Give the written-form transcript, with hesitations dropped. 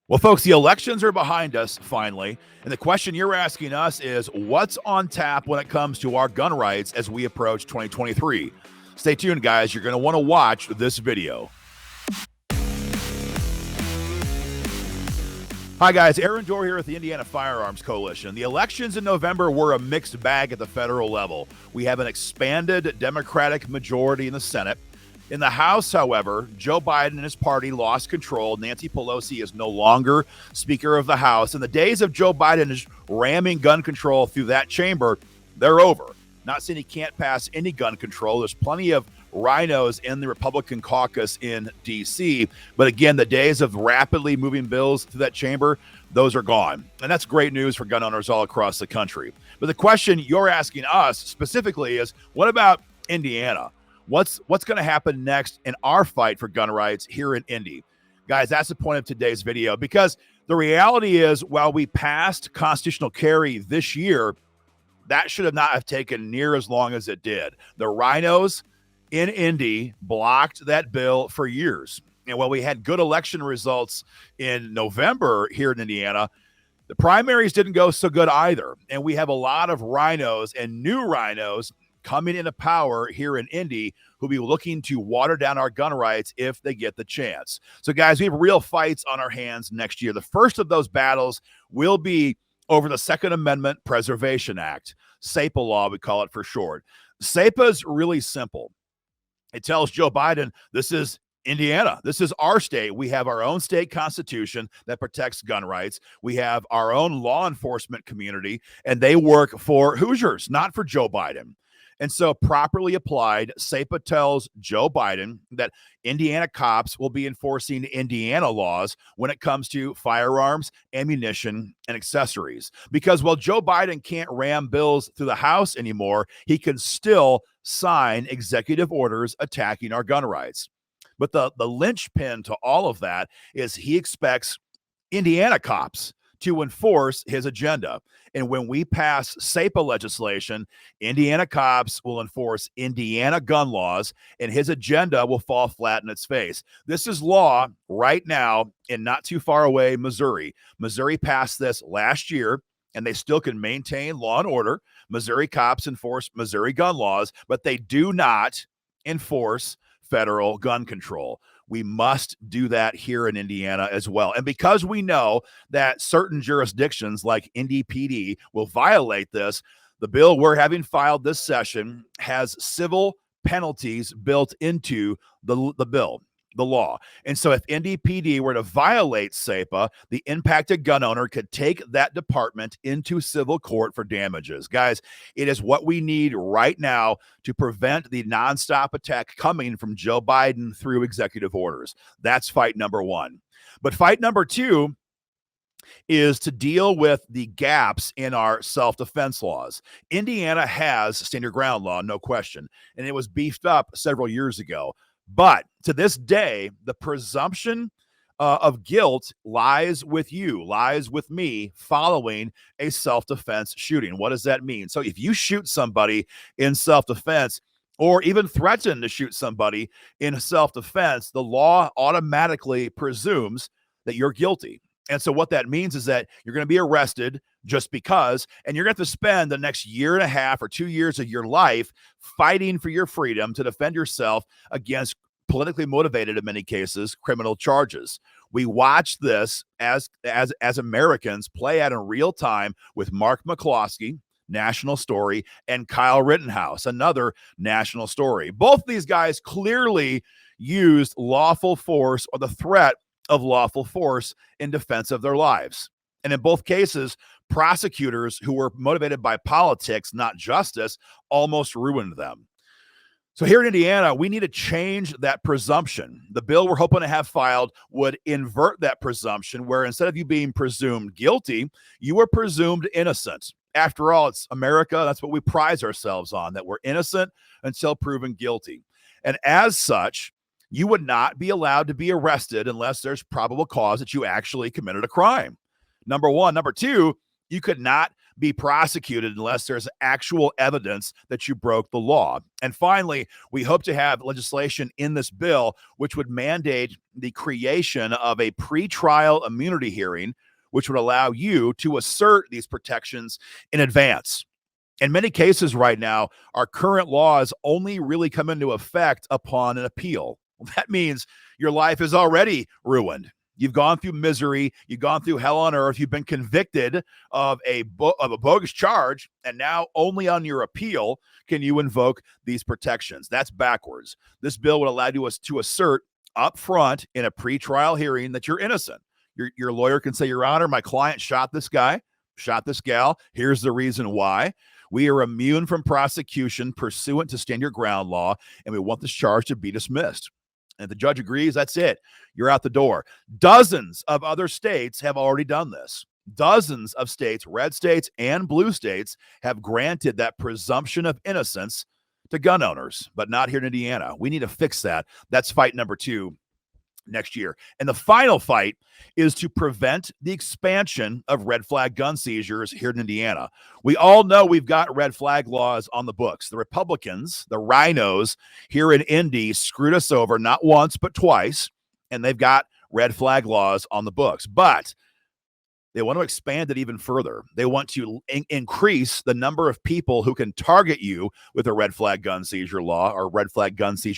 Well, folks, the elections are behind us finally. And the question you're asking us is what's on tap when it comes to our gun rights as we approach 2023? Stay tuned, guys. You're going to want to watch this video. Hi, guys. Aaron Dorr here with the Indiana Firearms Coalition. The elections in November were a mixed bag at the federal level. We have an expanded Democratic majority in the Senate. In the House, however, Joe Biden and his party lost control. Nancy Pelosi is no longer Speaker of the House. And the days of Joe Biden is ramming gun control through that chamber, they're over. Not saying he can't pass any gun control. There's plenty of rhinos in the Republican caucus in D.C. But again, the days of rapidly moving bills through that chamber, those are gone. And that's great news for gun owners all across the country. But the question you're asking us specifically is, what about Indiana? What's going to happen next in our fight for gun rights here in Indy? Guys, that's the point of today's video, because the reality is, while we passed constitutional carry this year, that should not have taken near as long as it did. The rhinos in Indy blocked that bill for years. And while we had good election results in November here in Indiana, the primaries didn't go so good either. And we have a lot of rhinos and new rhinos coming into power here in Indy who'll be looking to water down our gun rights if they get the chance. So, guys, we have real fights on our hands next year. The first of those battles will be over the Second Amendment Preservation Act, SAPA law, we call it for short. SAPA is really simple. It tells Joe Biden, this is Indiana. This is our state. We have our own state constitution that protects gun rights. We have our own law enforcement community, and they work for Hoosiers, not for Joe Biden. And so, properly applied, SAPA tells Joe Biden that Indiana cops will be enforcing Indiana laws when it comes to firearms, ammunition, and accessories. Because while Joe Biden can't ram bills through the House anymore, he can still sign executive orders attacking our gun rights. But the linchpin to all of that is he expects Indiana cops to enforce his agenda. And when we pass SAPA legislation, Indiana cops will enforce Indiana gun laws, and his agenda will fall flat in its face. This is law right now in not too far away Missouri. Missouri passed this last year, and they still can maintain law and order. Missouri cops enforce Missouri gun laws, but they do not enforce federal gun control. We must do that here in Indiana as well. And because we know that certain jurisdictions like Indy PD will violate this, the bill we're having filed this session has civil penalties built into the bill, the law. And so if Indy PD were to violate SAPA, the impacted gun owner could take that department into civil court for damages. Guys, it is what we need right now to prevent the nonstop attack coming from Joe Biden through executive orders. That's fight number one. But fight number two is to deal with the gaps in our self-defense laws. Indiana has stand your ground law, no question, and it was beefed up several years ago. But to this day, the presumption of guilt lies with you, lies with me following a self-defense shooting. What does that mean? So if you shoot somebody in self-defense, or even threaten to shoot somebody in self-defense, the law automatically presumes that you're guilty. And so what that means is that you're going to be arrested just because, and you're going to have to spend the next year and a half or 2 years of your life fighting for your freedom to defend yourself against politically motivated, in many cases, criminal charges. We watch this as Americans play out in real time with Mark McCloskey, national story, and Kyle Rittenhouse, another national story. Both these guys clearly used lawful force or the threat of lawful force in defense of their lives. And in both cases, prosecutors who were motivated by politics, not justice, almost ruined them. So here in Indiana, we need to change that presumption. The bill we're hoping to have filed would invert that presumption, where instead of you being presumed guilty, you are presumed innocent. After all, it's America. That's what we prize ourselves on, that we're innocent until proven guilty. And as such, you would not be allowed to be arrested unless there's probable cause that you actually committed a crime. Number one. Number two, you could not be prosecuted unless there's actual evidence that you broke the law. And finally, we hope to have legislation in this bill which would mandate the creation of a pretrial immunity hearing, which would allow you to assert these protections in advance. In many cases right now, our current laws only really come into effect upon an appeal. That means your life is already ruined. You've gone through misery. You've gone through hell on earth. You've been convicted of a bogus charge, and now only on your appeal can you invoke these protections. That's backwards. This bill would allow you to assert up front in a pretrial hearing that you're innocent. Your lawyer can say, Your Honor, my client shot this guy, shot this gal. Here's the reason why. We are immune from prosecution pursuant to stand your ground law, and we want this charge to be dismissed. And if the judge agrees, that's it. You're out the door. Dozens of other states have already done this. Dozens of states, red states and blue states, have granted that presumption of innocence to gun owners, but not here in Indiana. We need to fix that. That's fight number 2 next year. And the final fight is to prevent the expansion of red flag gun seizures here in Indiana. We all know we've got red flag laws on the books. The Republicans, the rhinos here in Indy, screwed us over not once, but twice, and they've got red flag laws on the books. But they want to expand it even further. They want to increase the number of people who can target you with a red flag gun seizure law or red flag gun seizure